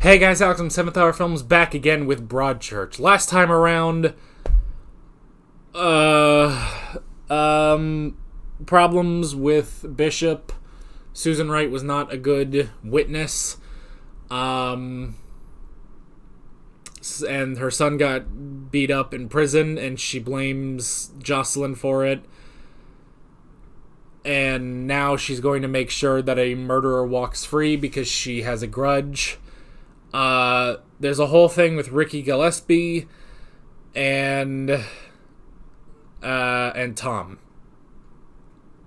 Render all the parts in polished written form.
Hey guys, Alex from 7th Hour Films back again with Broadchurch. Last time around, problems with Bishop. Susan Wright was not a good witness. And her son got beat up in prison, and she blames Jocelyn for it. And now she's going to make sure that a murderer walks free because she has a grudge. There's a whole thing with Ricky Gillespie and Tom.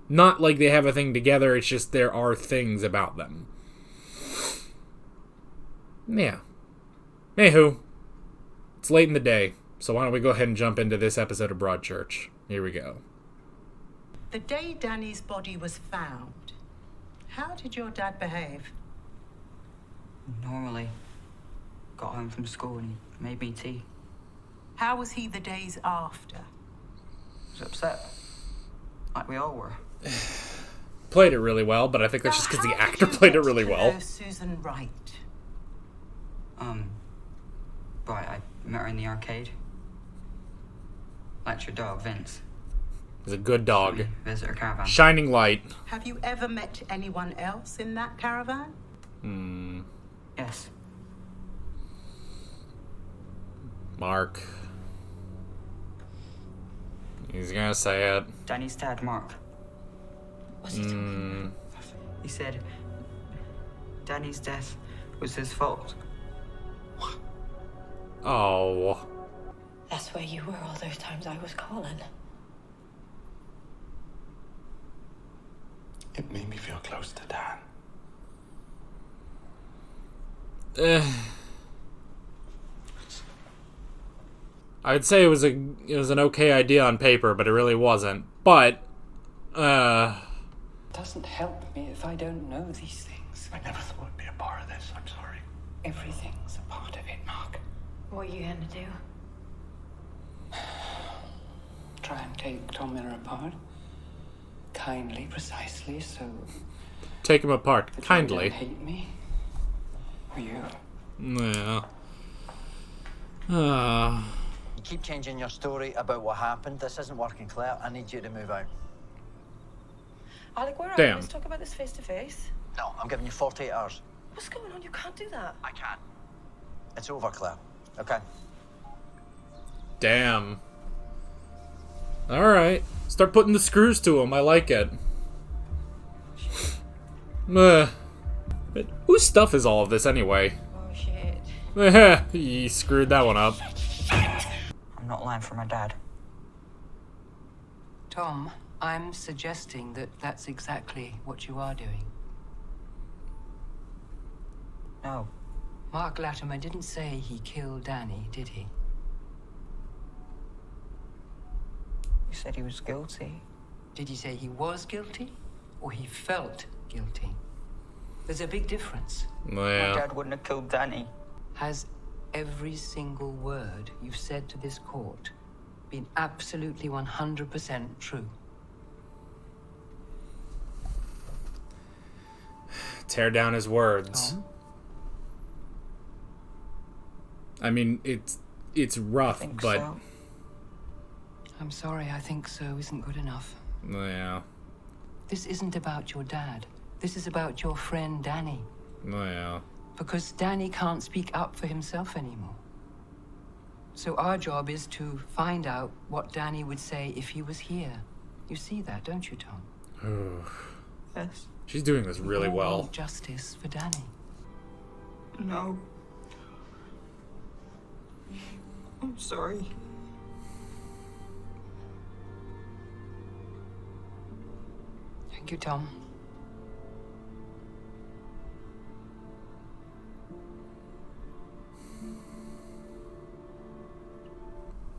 Not like they have a thing together, it's just there are things about them. Yeah. Anywho, it's late in the day, so why don't we go ahead and jump into this episode of Broadchurch. Here we go. The day Danny's body was found, how did your dad behave? Normally. Got home from school and he made me tea. How was he the days after? He was upset. Like we all were. Played it really well, but I think that's just because the actor played it really well. Susan Wright. Right, I met her in the arcade. Liked your dog, Vince. He's a good dog. So we visit her caravan. Shining light. Have you ever met anyone else in that caravan? Yes. Mark. He's gonna say it. Danny's dad, Mark. What's he talking He said Danny's death was his fault. Oh. That's where you were all those times I was calling. It made me feel close to Dan. I'd say it was an okay idea on paper, but it really wasn't. But, Doesn't help me if I don't know these things. I never thought it'd be a part of this. I'm sorry. Everything's a part of it, Mark. What are you gonna do? Try and take Tom Miller apart. Kindly, precisely, so take him apart. that you Kindly. don't hate me. Or you. Yeah. You keep changing your story about what happened. This isn't working, Claire. I need you to move out. Alec, where are Damn. you? Let's talk about this face to face. No, I'm giving you 48 hours. What's going on? You can't do that. I can't. It's over, Claire. Okay? Damn. Alright. Start putting the screws to him. I like it. But whose stuff is all of this anyway? Oh, shit. He screwed that one up. I'm not lying for my dad. Tom, I'm suggesting that that's exactly what you are doing. No. Mark Latimer didn't say he killed Danny, did he? He said he was guilty. Did he say he was guilty? Or he felt guilty? There's a big difference. My Yeah. dad wouldn't have killed Danny. Has every single word you've said to this court been absolutely 100% true? Tear down his words. Tom? I mean, it's rough, Think but so. I'm sorry, I think so isn't good enough. yeah. This isn't about your dad. This is about your friend Danny. Yeah. Because Danny can't speak up for himself anymore. So our job is to find out what Danny would say if he was here. You see that, don't you, Tom? Yes. She's doing this really We all well. want justice for Danny. No. I'm sorry. Thank you, Tom.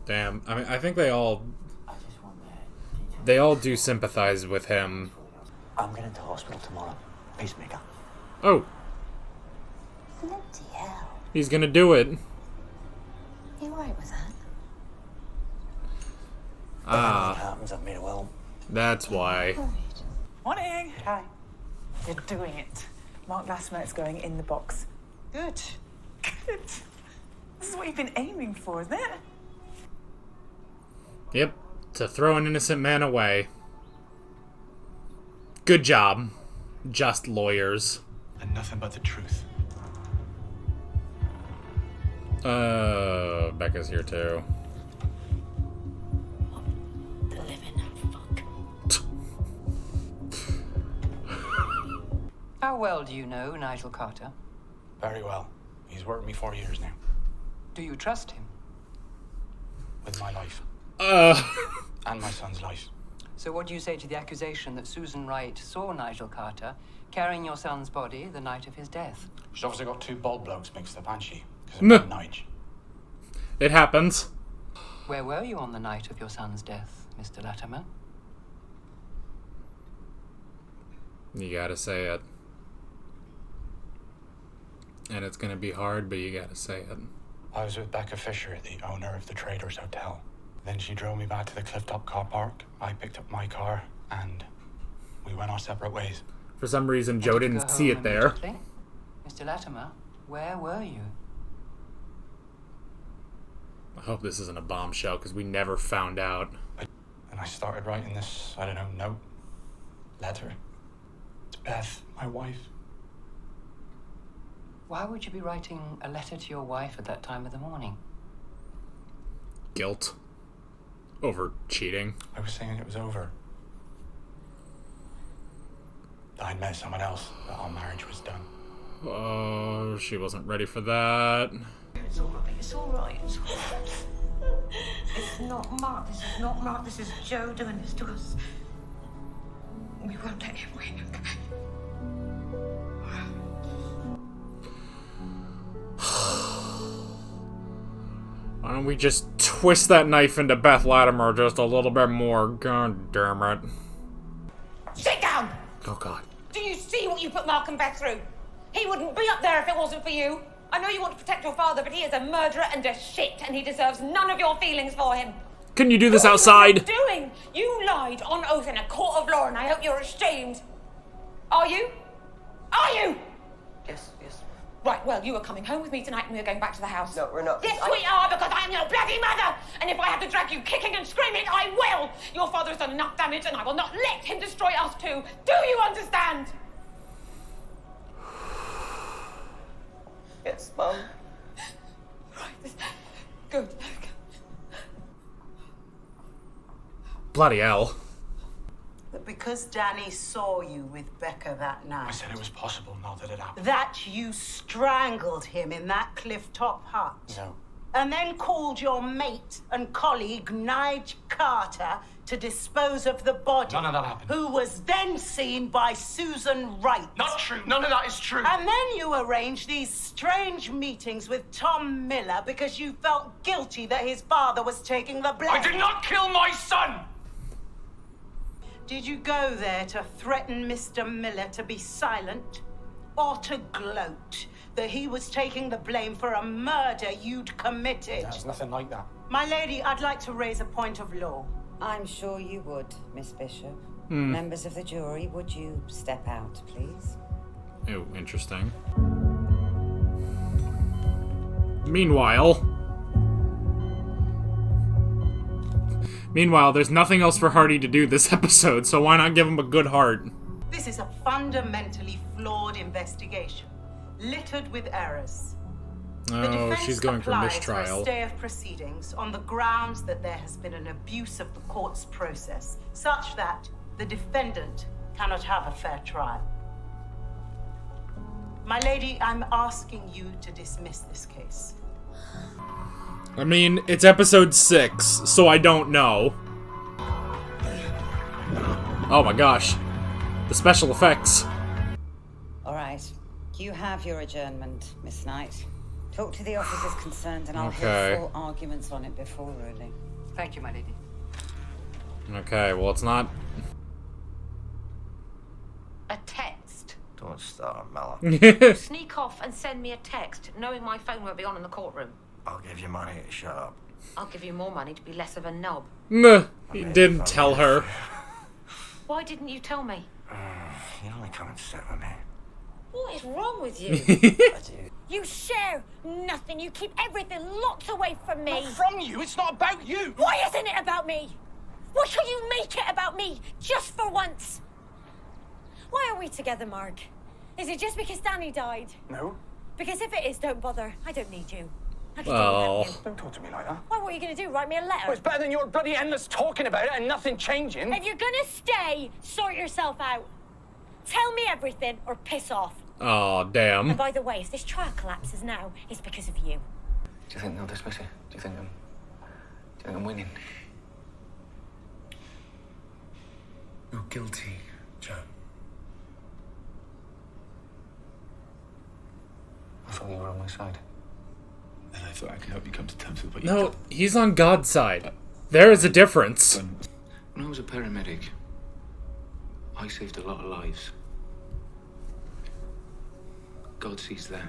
Damn. I mean, I think they all do sympathize with him. I'm going into hospital tomorrow. Pacemaker. Oh, Bloody hell. he's gonna do it. You alright with that? If anything happens, I've made a will. That's why. Morning. Hi. You're doing it. Mark Latimer is going in the box. Good. what you've been aiming for, isn't it? Yep, to throw an innocent man away. Good job. Just lawyers. And nothing but the truth. Becca's here too. The living fuck. How well do you know Nigel Carter? Very well. He's worked with me 4 years now. Do you trust him? With my life. And my son's life. So what do you say to the accusation that Susan Wright saw Nigel Carter carrying your son's body the night of his death? She's obviously got two bald blokes mixed up, hasn't she? Because Meh. of Nige. It happens. Where were you on the night of your son's death, Mr. Latimer? You gotta say it. And it's gonna be hard, but you gotta say it. I was with Becca Fisher, the owner of the Traders Hotel. Then she drove me back to the Clifftop car park. I picked up my car, and we went our separate ways. For some reason, Joe Did you didn't go see home it there. immediately? Mr. Latimer, where were you? I hope this isn't a bombshell, because we never found out. And I started writing this, I don't know, note, letter to Beth, my wife. Why would you be writing a letter to your wife at that time of the morning? Guilt. Over cheating. I was saying it was over. That I'd met someone else, that our marriage was done. Oh, she wasn't ready for that. It's all right. It's all right. It's all right. It's not Mark. This is not Mark. This is Joe doing this to us. We won't let him win, okay? Why don't we just twist that knife into Beth Latimer just a little bit more? God damn it. Sit down! Oh, God. Do you see what you put Mark and Beth through? He wouldn't be up there if it wasn't for you. I know you want to protect your father, but he is a murderer and a shit, and he deserves none of your feelings for him. Can you do this What outside? are you doing? You lied on oath in a court of law, and I hope you're ashamed. Are you? Are you? Yes, yes. Right, well, you are coming home with me tonight, and we are going back to the house. No, we're not. Yes, we are, because I am your bloody mother! And if I have to drag you kicking and screaming, I will! Your father has done enough damage, and I will not let him destroy us too. Do you understand? Yes, Mum. Right, good. Bloody hell. That because Danny saw you with Becca that night, I said it was possible, not that it happened. that you strangled him in that cliff-top hut. No. And then called your mate and colleague, Nige Carter, to dispose of the body. None of that happened. Who was then seen by Susan Wright. Not true. None of that is true. And then you arranged these strange meetings with Tom Miller because you felt guilty that his father was taking the blame. I did not kill my son! Did you go there to threaten Mr. Miller to be silent? Or to gloat that he was taking the blame for a murder you'd committed? There's nothing like that. My lady, I'd like to raise a point of law. I'm sure you would, Miss Bishop. Members of the jury, would you step out, please? Oh, interesting. Meanwhile, there's nothing else for Hardy to do this episode, so why not give him a good heart? This is a fundamentally flawed investigation, littered with errors. The Oh, defense she's going for applies mistrial. a stay of proceedings on the grounds that there has been an abuse of the court's process, such that the defendant cannot have a fair trial. My lady, I'm asking you to dismiss this case. I mean, it's episode 6, so I don't know. Oh my gosh. The special effects. All right. You have your adjournment, Miss Knight. Talk to the officers concerned, and I'll Okay. hear full arguments on it before ruling. Thank you, my lady. Okay, well, it's not... A text. Don't start, Mella. Sneak off and send me a text, knowing my phone won't be on in the courtroom. I'll give you money to shut up. I'll give you more money to be less of a knob. Meh, he didn't tell her. Why didn't you tell me? You only come and sit with me. What is wrong with you? I do. You share nothing. You keep everything locked away from me. Not from you. It's not about you. Why isn't it about me? Why can't you make it about me, just for once? Why are we together, Mark? Is it just because Danny died? No. Because if it is, don't bother. I don't need you. I can do Oh. without you. Don't talk to me like that. Why, what are you going to do? Write me a letter? Well, it's better than your bloody endless talking about it and nothing changing. If you're going to stay, sort yourself out. Tell me everything or piss off. Oh, damn. And by the way, if this trial collapses now, it's because of you. Do you think they'll dismiss it? Do you think I'm winning? You're guilty, Joe. I thought you were on my side. And I thought I could help you come to terms with what you No, he's on God's side. There is a difference. When I was a paramedic, I saved a lot of lives. God sees that.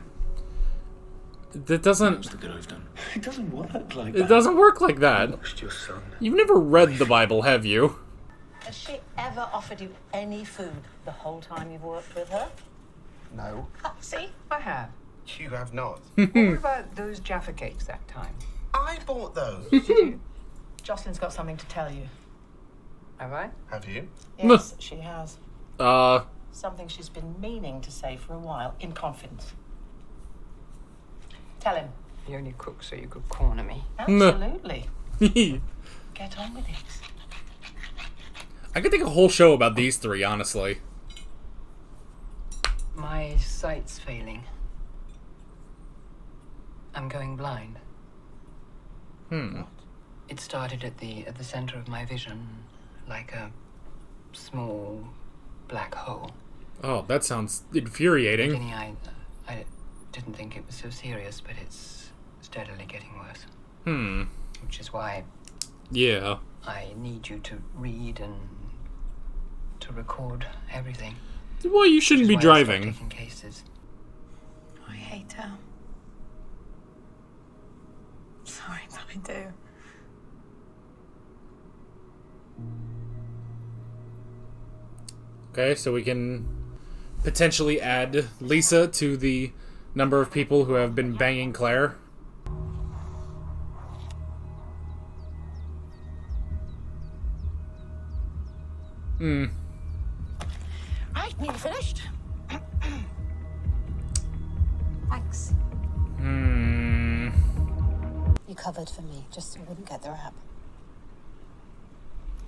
That doesn't... That's the good I've done. It doesn't work like that. It doesn't work like that. You lost your son. You've never read the Bible, have you? Has she ever offered you any food the whole time you've worked with her? No, See, I have. you have not. What about those Jaffa cakes that time? I bought those. Jocelyn's got something to tell you. Have I? Have you? Yes, she has. Uh, Something she's been meaning to say for a while, in confidence. Tell him. You only cook so you could corner me. Absolutely. Get on with it. I could take a whole show about these three, honestly. My sight's failing. I'm going blind. It started at the center of my vision, like a small black hole. Oh, that sounds infuriating. Beginning, I didn't think it was so serious, but it's steadily getting worse. Which is why Yeah. I need you to read and to record everything. Well, you shouldn't be Which is why I stopped driving. taking cases. I hate her. Sorry, but I do. Okay, so we can potentially add Lisa to the number of people who have been banging Claire. Right, nearly finished. Thanks. You covered for me, just so I wouldn't get the rap.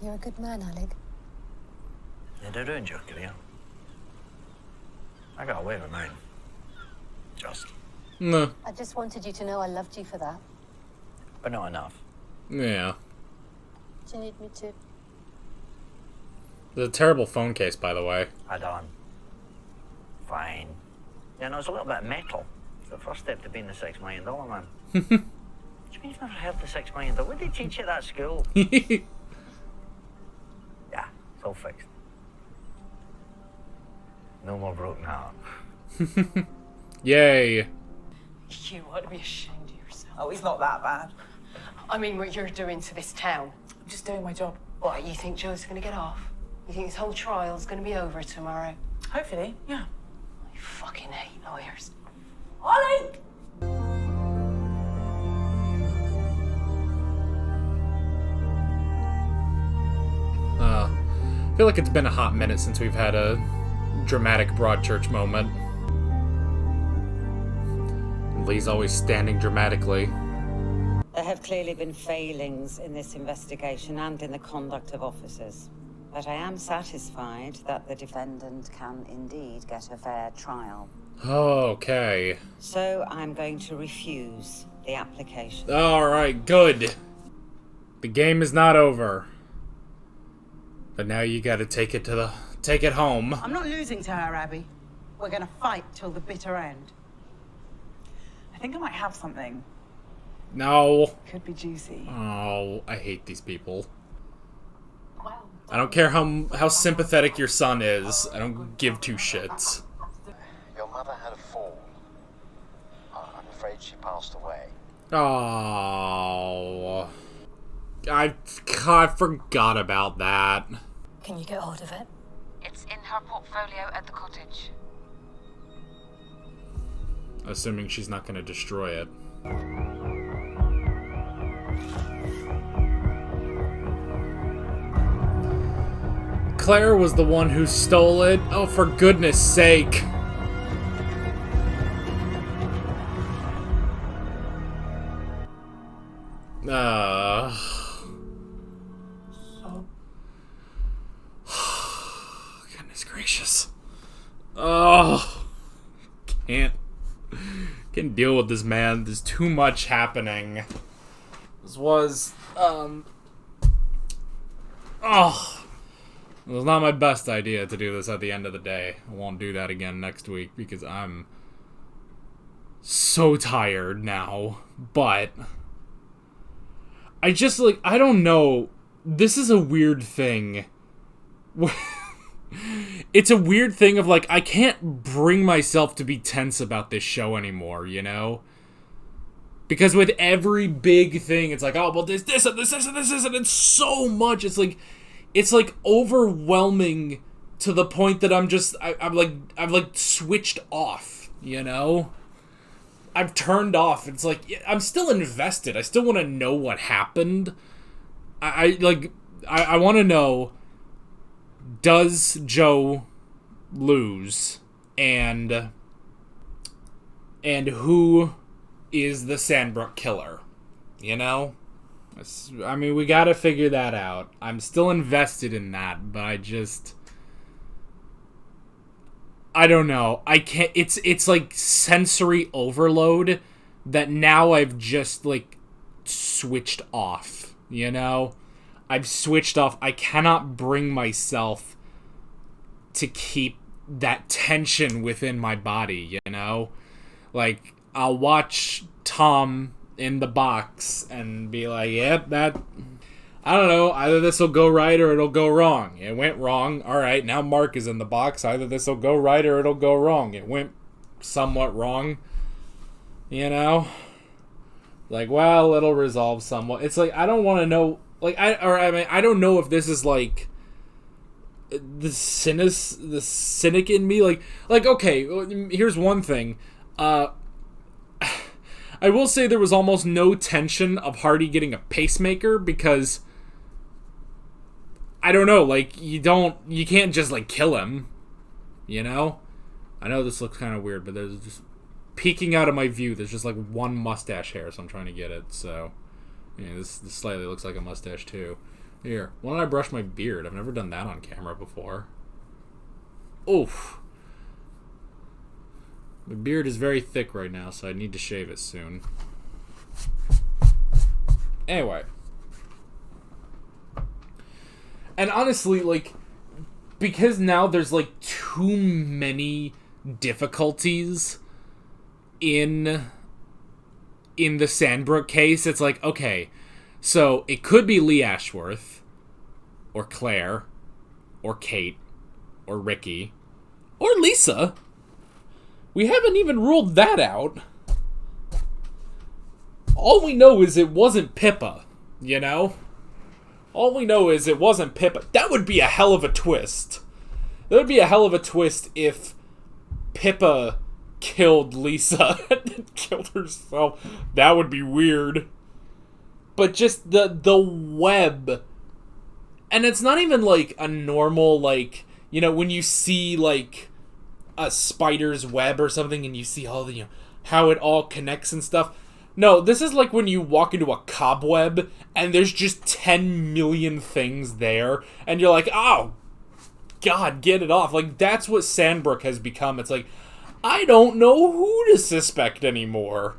You're a good man, Alec. You'd have ruined your career. I got away with mine. Just. No. I just wanted you to know I loved you for that. But not enough. Yeah. Do you need me to? It's a terrible phone case, by the way. I done. Fine. You know, it's a little bit of metal. It's the first step to being the $6 million man. Do you mean you've never heard the $6 million? What did they teach you at that school? Yeah, it's all fixed. No more broken heart. Yay. You ought to be ashamed of yourself. Oh, he's not that bad. I mean, what you're doing to this town. I'm just doing my job. What, you think Joe's going to get off? You think this whole trial's going to be over tomorrow? Hopefully, yeah. I fucking hate lawyers. Ollie! I feel like it's been a hot minute since we've had a dramatic Broadchurch moment. Lee's always standing dramatically. There have clearly been failings in this investigation and in the conduct of officers. But I am satisfied that the defendant can indeed get a fair trial. Okay. So I'm going to refuse the application. Alright, good. The game is not over. But now you gotta take it home. I'm not losing to her, Abby. We're gonna fight till the bitter end. I think I might have something. No. Could be juicy. Oh, I hate these people. I don't care how sympathetic your son is. I don't give two shits. Your mother had a fall. I'm afraid she passed away. Oh, I forgot about that. Can you get hold of it? It's in her portfolio at the cottage. Assuming she's not going to destroy it. Claire was the one who stole it. Oh, for goodness sake. Goodness gracious. Oh, can't deal with this, man. There's too much happening. This was, it was not my best idea to do this at the end of the day. I won't do that again next week because I'm so tired now. But I just, like, I don't know. This is a weird thing. It's a weird thing of, like, I can't bring myself to be tense about this show anymore, you know? Because with every big thing, it's like, oh, well, this, and this, and this, and it's so much. It's like overwhelming to the point that I've switched off, you know? I've turned off. It's like, I'm still invested. I still want to know what happened. I want to know, does Joe lose? And who is the Sandbrook killer? You know? I mean, we gotta figure that out. I'm still invested in that, but I don't know. I can't, it's like sensory overload that now I've just, like, switched off, you know? I've switched off. I cannot bring myself to keep that tension within my body, you know? Like, I'll watch Tom in the box and be like, yep, that, I don't know, either this will go right or it'll go wrong. It went wrong. Alright, now Mark is in the box. Either this will go right or it'll go wrong. It went somewhat wrong. You know? Like, well, it'll resolve somewhat. It's like, I don't want to know, like, I don't know if this is, like, the cynic in me. Like, okay, here's one thing. I will say there was almost no tension of Hardy getting a pacemaker because, I don't know, like, you can't just, like, kill him, you know? I know this looks kind of weird, but there's just, peeking out of my view, there's just, like, one mustache hair, so I'm trying to get it, so, yeah, this slightly looks like a mustache, too. Here, why don't I brush my beard? I've never done that on camera before. Oof. My beard is very thick right now, so I need to shave it soon. Anyway. And honestly, like, because now there's, like, too many difficulties in the Sandbrook case, it's like, okay, so it could be Lee Ashworth, or Claire, or Kate, or Ricky, or Lisa. We haven't even ruled that out. All we know is it wasn't Pippa, you know? All we know is it wasn't Pippa. That would be a hell of a twist. That would be a hell of a twist if Pippa killed Lisa and killed herself. That would be weird. But just the web. And it's not even like a normal, like, you know, when you see, like, a spider's web or something and you see all the, you know, how it all connects and stuff. No, this is like when you walk into a cobweb and there's just 10 million things there and you're like, oh, God, get it off. Like, that's what Sandbrook has become. It's like, I don't know who to suspect anymore.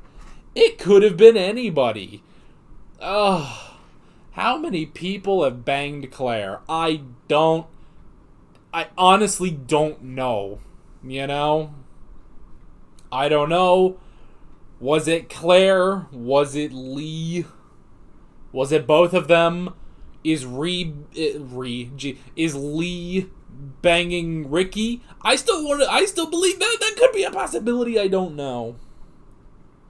It could have been anybody. Oh, how many people have banged Claire? I honestly don't know. You know? I don't know. Was it Claire? Was it Lee? Was it both of them? Is Lee banging Ricky? I still believe that could be a possibility. I don't know.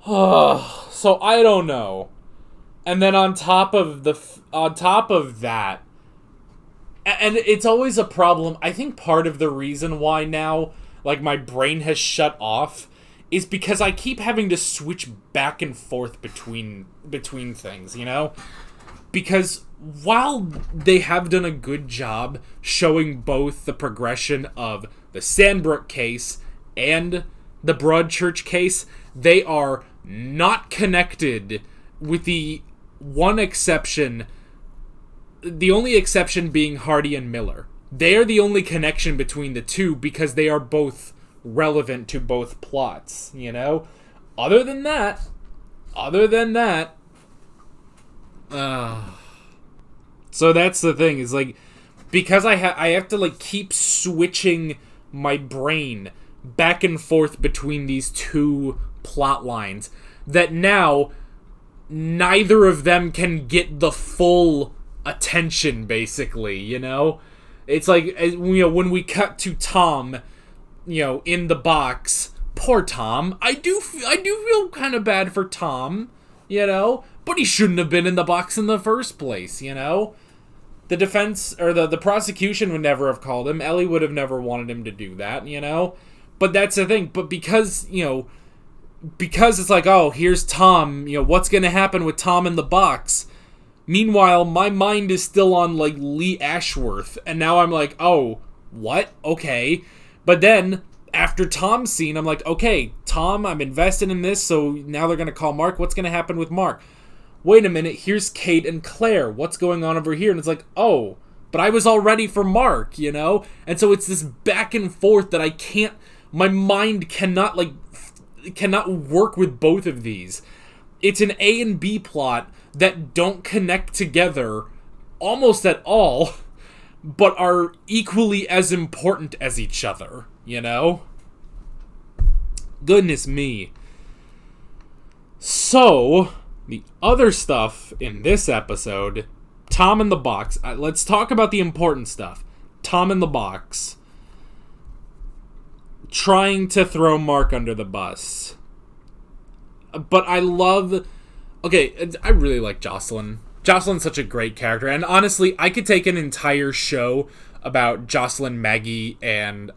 So I don't know. And then on top of that, and it's always a problem. I think part of the reason why now, like, my brain has shut off is because I keep having to switch back and forth between things, you know? Because while they have done a good job showing both the progression of the Sandbrook case and the Broadchurch case, they are not connected, with the one exception, the only exception being Hardy and Miller. They are the only connection between the two because they are both relevant to both plots, you know? Other than that, so that's the thing, is like, because I have to like keep switching my brain back and forth between these two plot lines, that now neither of them can get the full attention, basically, you know? It's like, you know, when we cut to Tom, you know, in the box, poor Tom. I do feel kind of bad for Tom, you know? But he shouldn't have been in the box in the first place, you know? The defense, or the prosecution would never have called him. Ellie would have never wanted him to do that, you know? But that's the thing. But because, you know, because it's like, oh, here's Tom, you know, what's going to happen with Tom in the box? Meanwhile, my mind is still on, like, Lee Ashworth. And now I'm like, oh, what? Okay. But then, after Tom's scene, I'm like, okay, Tom, I'm invested in this, so now they're going to call Mark. What's going to happen with Mark? Wait a minute, here's Kate and Claire. What's going on over here? And it's like, oh, but I was all ready for Mark, you know? And so it's this back and forth that I can't, my mind cannot, like, cannot work with both of these. It's an A and B plot that don't connect together almost at all, but are equally as important as each other, you know? Goodness me. So, the other stuff in this episode, Tom in the box. Let's talk about the important stuff. Tom in the box. Trying to throw Mark under the bus. But I love... Okay, I really like Jocelyn. Jocelyn's such a great character. And honestly, I could take an entire show about Jocelyn, Maggie, and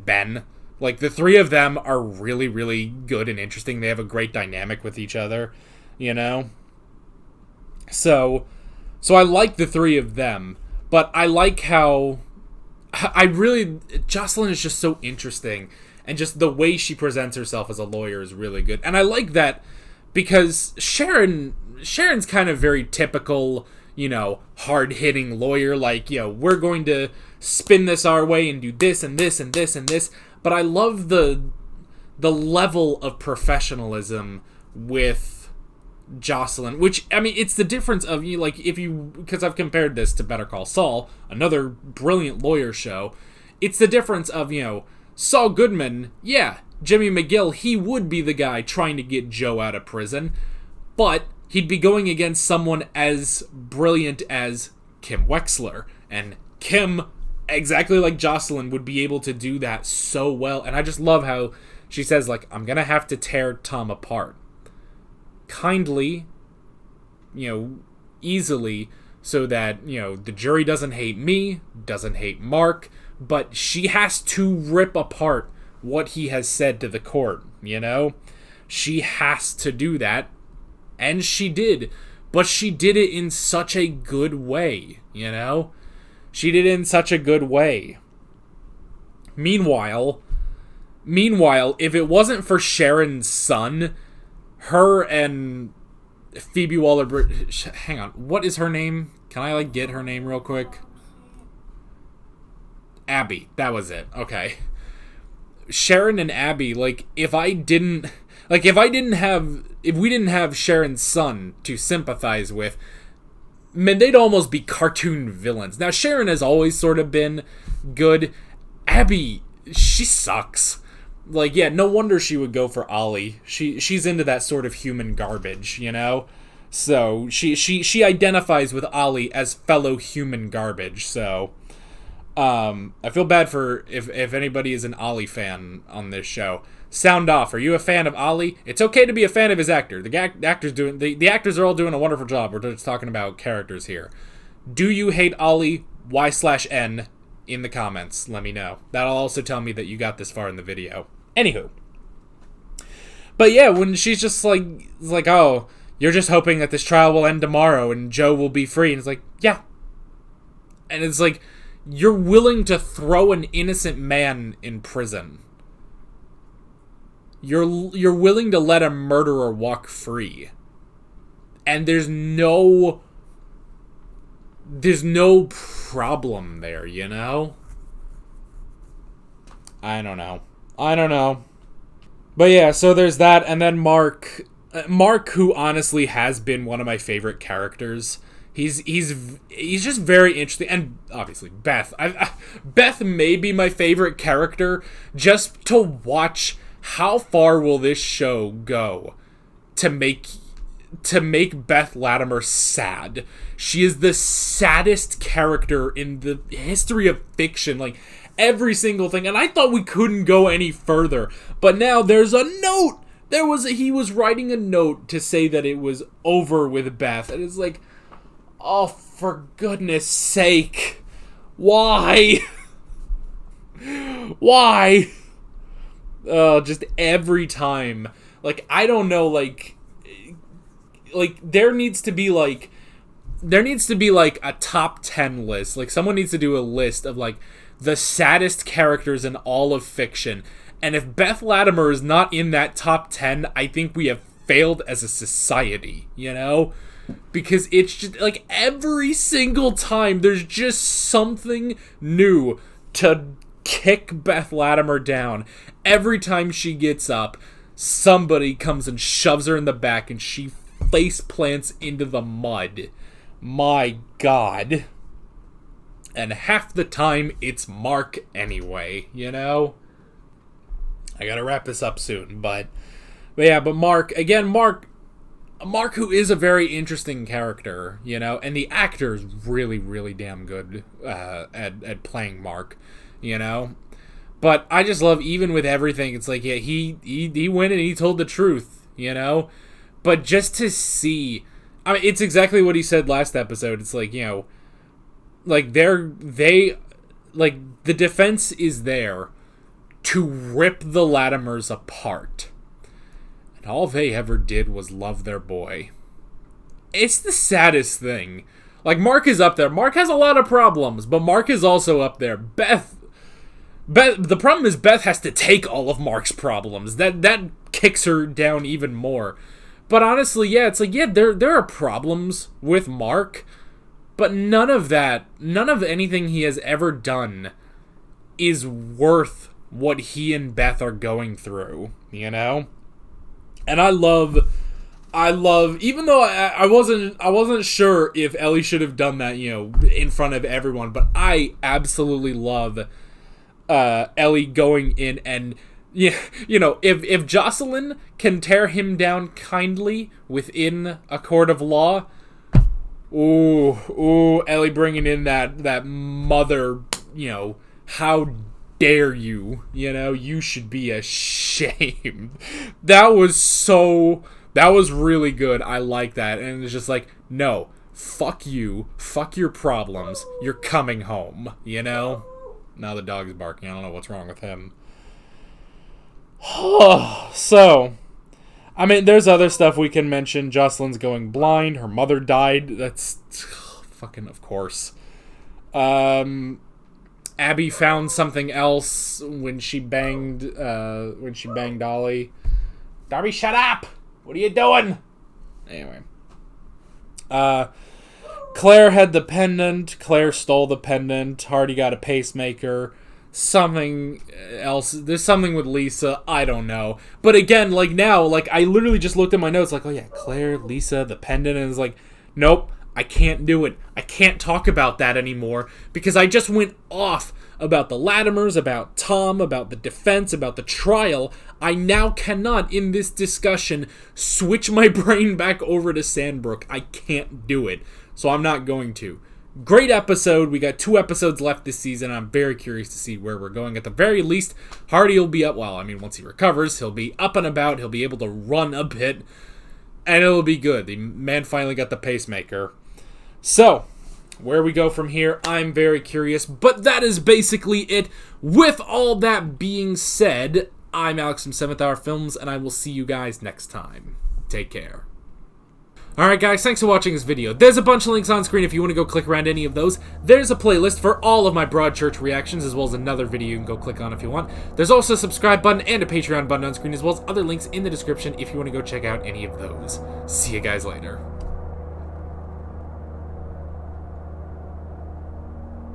Ben. Like, the three of them are really, really good and interesting. They have a great dynamic with each other, you know? So I like the three of them. But I like how... Jocelyn is just so interesting. And just the way she presents herself as a lawyer is really good. And I like that because Sharon's kind of very typical, you know, hard-hitting lawyer. Like, you know, we're going to spin this our way and do this and this and this and this. But I love the level of professionalism with Jocelyn, which, I mean, it's the difference of, you like, because I've compared this to Better Call Saul, another brilliant lawyer show. It's the difference of, you know, Saul Goodman, yeah, Jimmy McGill, he would be the guy trying to get Joe out of prison, but he'd be going against someone as brilliant as Kim Wexler, and Kim, exactly like Jocelyn, would be able to do that so well. And I just love how she says, like, I'm gonna have to tear Tom apart. Kindly, you know, easily, so that, you know, the jury doesn't hate me, doesn't hate Mark, but she has to rip apart what he has said to the court, you know? She has to do that, and she did, but she did it in such a good way, you know? She did it in such a good way. Meanwhile, if it wasn't for Sharon's son, her and Phoebe Waller-Bridge... Hang on, what is her name? Can I, like, get her name real quick? Abby, that was it. Okay. Sharon and Abby, like, if we didn't have Sharon's son to sympathize with, man, they'd almost be cartoon villains. Now, Sharon has always sort of been good. Abby, she sucks. Like, yeah, no wonder she would go for Ollie. She's into that sort of human garbage, you know? So, she identifies with Ollie as fellow human garbage, so... I feel bad for if anybody is an Ollie fan on this show. Sound off. Are you a fan of Ollie? It's okay to be a fan of his actor. The actors are all doing a wonderful job. We're just talking about characters here. Do you hate Ollie? Y/N in the comments. Let me know. That'll also tell me that you got this far in the video. Anywho. But yeah, when she's just like, oh, you're just hoping that this trial will end tomorrow and Joe will be free. And it's like, yeah. And it's like, you're willing to throw an innocent man in prison. You're willing to let a murderer walk free. And there's no problem there, you know? I don't know. But yeah, so there's that, and then Mark, who honestly has been one of my favorite characters. He's just very interesting, and obviously Beth. Beth may be my favorite character, just to watch how far will this show go to make Beth Latimer sad. She is the saddest character in the history of fiction. Like, every single thing. And I thought we couldn't go any further. But now there's a note. He was writing a note to say that it was over with Beth. And it's like, oh, for goodness sake. Why? Why? Just every time. Like, I don't know, like there needs to be like a top 10 list. Like, someone needs to do a list of like the saddest characters in all of fiction. And if Beth Latimer is not in that top 10, I think we have failed as a society, you know? Because it's just like every single time there's just something new to kick Beth Latimer down. Every time she gets up, somebody comes and shoves her in the back and she face plants into the mud. My God. And half the time it's Mark anyway, you know? I gotta wrap this up soon, but Mark, again, Mark who is a very interesting character, you know, and the actor is really, really damn good at playing Mark, you know? But I just love, even with everything, it's like, yeah, he went and he told the truth, you know? But just to see, I mean, it's exactly what he said last episode. It's like, you know, like the defense is there to rip the Latimers apart. And all they ever did was love their boy. It's the saddest thing. Like, Mark is up there. Mark has a lot of problems, but Mark is also up there. Beth, the problem is Beth has to take all of Mark's problems. That kicks her down even more. But honestly, yeah, it's like, yeah, there are problems with Mark, but none of anything he has ever done is worth what he and Beth are going through, you know? And I love, even though I wasn't sure if Ellie should have done that, you know, in front of everyone, but I absolutely love Ellie going in and, yeah, you know, if Jocelyn can tear him down kindly within a court of law, ooh, Ellie bringing in that mother, you know, how dare you, you know, you should be ashamed. That was really good. I like that. And it's just like, no, fuck you, fuck your problems, you're coming home, you know? Now the dog's barking, I don't know what's wrong with him. So, I mean, there's other stuff we can mention. Jocelyn's going blind. Her mother died. That's fucking, of course. Abby found something else when she banged Ollie. Darby, shut up! What are you doing? Anyway. Claire had the pendant. Claire stole the pendant. Hardy got a pacemaker. Something else. There's something with Lisa. I don't know. But again, like now, like I literally just looked at my notes like, oh yeah, Claire, Lisa, the pendant, and it's like, nope, I can't do it. I can't talk about that anymore because I just went off about the Latimers, about Tom, about the defense, about the trial. I now cannot, in this discussion, switch my brain back over to Sandbrook. I can't do it. So I'm not going to. Great episode. We got 2 episodes left this season. I'm very curious to see where we're going. At the very least, Hardy will be up. Well, I mean, once he recovers, he'll be up and about. He'll be able to run a bit. And it'll be good. The man finally got the pacemaker. So, where we go from here, I'm very curious. But that is basically it. With all that being said, I'm Alex from 7th Hour Films, and I will see you guys next time. Take care. Alright guys, thanks for watching this video. There's a bunch of links on screen if you want to go click around any of those. There's a playlist for all of my Broadchurch reactions, as well as another video you can go click on if you want. There's also a subscribe button and a Patreon button on screen, as well as other links in the description if you want to go check out any of those. See you guys later.